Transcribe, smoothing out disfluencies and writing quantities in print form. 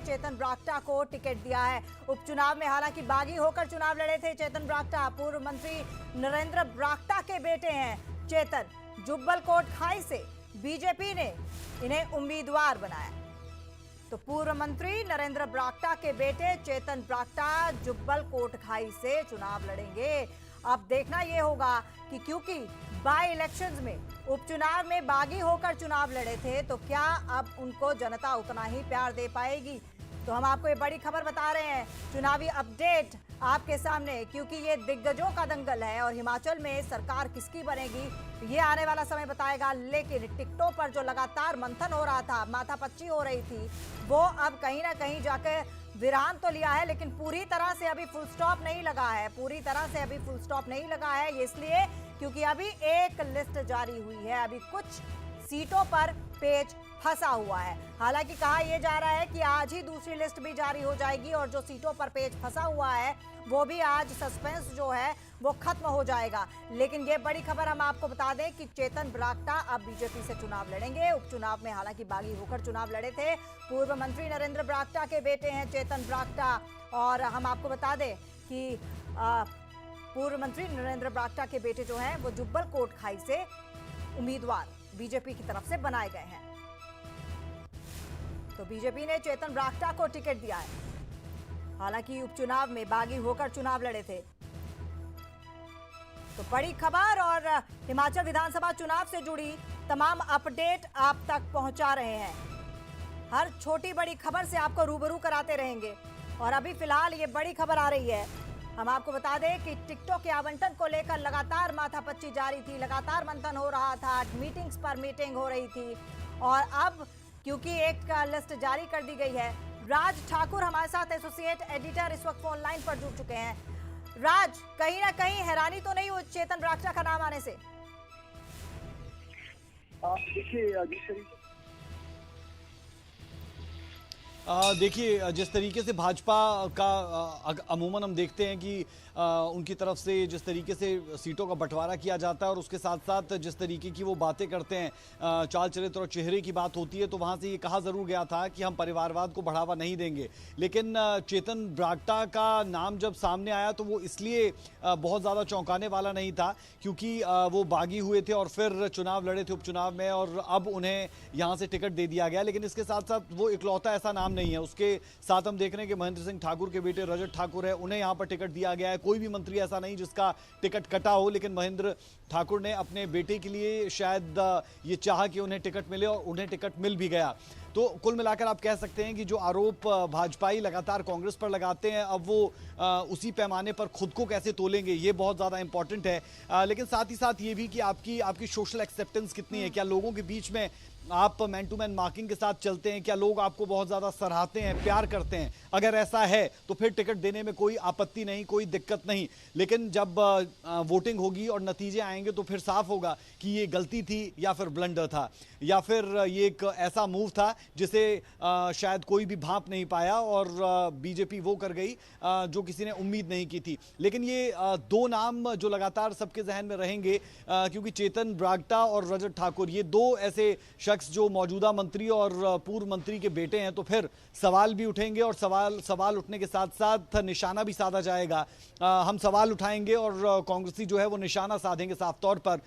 चेतन ब्राक्टा को टिकट दिया है। उपचुनाव में हालांकि बागी होकर चुनाव लड़े थे चेतन ब्राक्टा। पूर्व मंत्री नरेंद्र ब्राक्टा के बेटे हैं चेतन। जुब्बल कोटखाई से बीजेपी ने इन्हें उम्मीदवार बनाया। तो पूर्व मंत्री नरेंद्र ब्राक्टा के बेटे चेतन ब्राक्टा जुब्बल कोटखाई से चुनाव लड़ेंगे। अब देखना यह होगा कि क्योंकि बाई इलेक्शंस में उपचुनाव में बागी होकर चुनाव लड़े थे, तो क्या अब उनको जनता उतना ही प्यार दे पाएगी। तो हम आपको ये बड़ी खबर बता रहे हैं, चुनावी अपडेट आपके सामने, क्योंकि ये दिग्गजों का दंगल है और हिमाचल में सरकार किसकी बनेगी ये आने वाला समय बताएगा। लेकिन टिकटों पर जो लगातार मंथन हो रहा था, माथापच्ची हो रही थी, वो अब कहीं ना कहीं जाकर विराम तो लिया है, लेकिन पूरी तरह से अभी फुल स्टॉप नहीं लगा है। पूरी तरह से अभी फुल स्टॉप नहीं लगा है, ये इसलिए क्योंकि अभी एक लिस्ट जारी हुई है। अभी कुछ सीटों पर पेच फंसा हुआ है। हालांकि कहा यह जा रहा है कि आज ही दूसरी लिस्ट भी जारी हो जाएगी और जो सीटों पर पेच फंसा हुआ है वो भी आज सस्पेंस जो है वो खत्म हो जाएगा। लेकिन ये बड़ी खबर हम आपको बता दें कि चेतन ब्राक्टा अब बीजेपी से चुनाव लड़ेंगे। उपचुनाव में हालांकि बागी होकर चुनाव लड़े थे। पूर्व मंत्री नरेंद्र ब्राक्टा के बेटे हैं चेतन ब्राक्टा। और हम आपको बता दें कि पूर्व मंत्री नरेंद्र ब्राक्टा के बेटे जो हैं वो जुब्बल कोटखाई से उम्मीदवार बीजेपी की तरफ से बनाए गए हैं। तो बीजेपी ने चेतन ब्राक्टा को टिकट दिया है। हालांकि उपचुनाव में बागी होकर चुनाव लड़े थे। तो बड़ी खबर और हिमाचल विधानसभा चुनाव से जुड़ी तमाम अपडेट आप तक पहुंचा रहे हैं। हर छोटी बड़ी खबर से आपको रूबरू कराते रहेंगे। और अभी फिलहाल ये बड़ी खबर आ रही है, हम आपको बता दें कि टिकटों के आवंटन को लेकर लगातार माथापच्ची जारी थी, लगातार मंथन हो रहा था, मीटिंग्स पर मीटिंग हो रही थी। और अब क्योंकि एक लिस्ट जारी कर दी गई है, राज ठाकुर हमारे साथ एसोसिएट एडिटर इस वक्त फोन लाइन पर जुड़ चुके हैं। राज, कहीं ना कहीं हैरानी तो नहीं हुई चेतन ब्राक्टा का नाम आने से? देखिए, जिस तरीके से भाजपा का अमूमन हम देखते हैं कि उनकी तरफ से जिस तरीके से सीटों का बंटवारा किया जाता है और उसके साथ साथ जिस तरीके की वो बातें करते हैं, चाल चरित्र और चेहरे की बात होती है, तो वहाँ से ये कहा ज़रूर गया था कि हम परिवारवाद को बढ़ावा नहीं देंगे। लेकिन चेतन ब्राक्टा का नाम जब सामने आया तो वो इसलिए बहुत ज़्यादा चौंकाने वाला नहीं था क्योंकि वो बागी हुए थे और फिर चुनाव लड़े थे उपचुनाव में और अब उन्हें यहाँ से टिकट दे दिया गया। लेकिन इसके साथ साथ वो इकलौता ऐसा नाम नहीं है। उसके साथ हम देख रहे हैं कि महेंद्र सिंह ठाकुर के बेटे रजत ठाकुर है, उन्हें यहां पर टिकट दिया गया है। कोई भी मंत्री ऐसा नहीं जिसका टिकट कटा हो, लेकिन महेंद्र ठाकुर ने अपने बेटे के लिए शायद ये चाहा कि उन्हें टिकट मिले और उन्हें टिकट मिल भी गया। तो कुल मिलाकर आप कह सकते हैं कि जो आरोप भाजपाई लगातार कांग्रेस पर लगाते हैं, अब वो उसी पैमाने पर खुद को कैसे तोलेंगे ये बहुत ज़्यादा इंपॉर्टेंट है। लेकिन साथ ही साथ ये भी कि आपकी सोशल एक्सेप्टेंस कितनी है, क्या लोगों के बीच में आप मैन टू मैन मार्किंग के साथ चलते हैं, क्या लोग आपको बहुत ज़्यादा सराहते हैं, प्यार करते हैं। अगर ऐसा है तो फिर टिकट देने में कोई आपत्ति नहीं, कोई दिक्कत नहीं। लेकिन जब वोटिंग होगी और नतीजे आएंगे तो फिर साफ होगा कि ये गलती थी या फिर ब्लंडर था या फिर ये एक ऐसा मूव था जिसे शायद कोई भी भांप नहीं पाया और बीजेपी वो कर गई जो किसी ने उम्मीद नहीं की थी। लेकिन ये दो नाम जो लगातार सबके जहन में रहेंगे, क्योंकि चेतन ब्राक्टा और रजत ठाकुर ये दो ऐसे शख्स जो मौजूदा मंत्री और पूर्व मंत्री के बेटे हैं, तो फिर सवाल भी उठेंगे और सवाल उठने के साथ साथ निशाना भी साधा जाएगा। हम सवाल उठाएंगे और कांग्रेसी जो है वो निशाना साधेंगे साफ तौर पर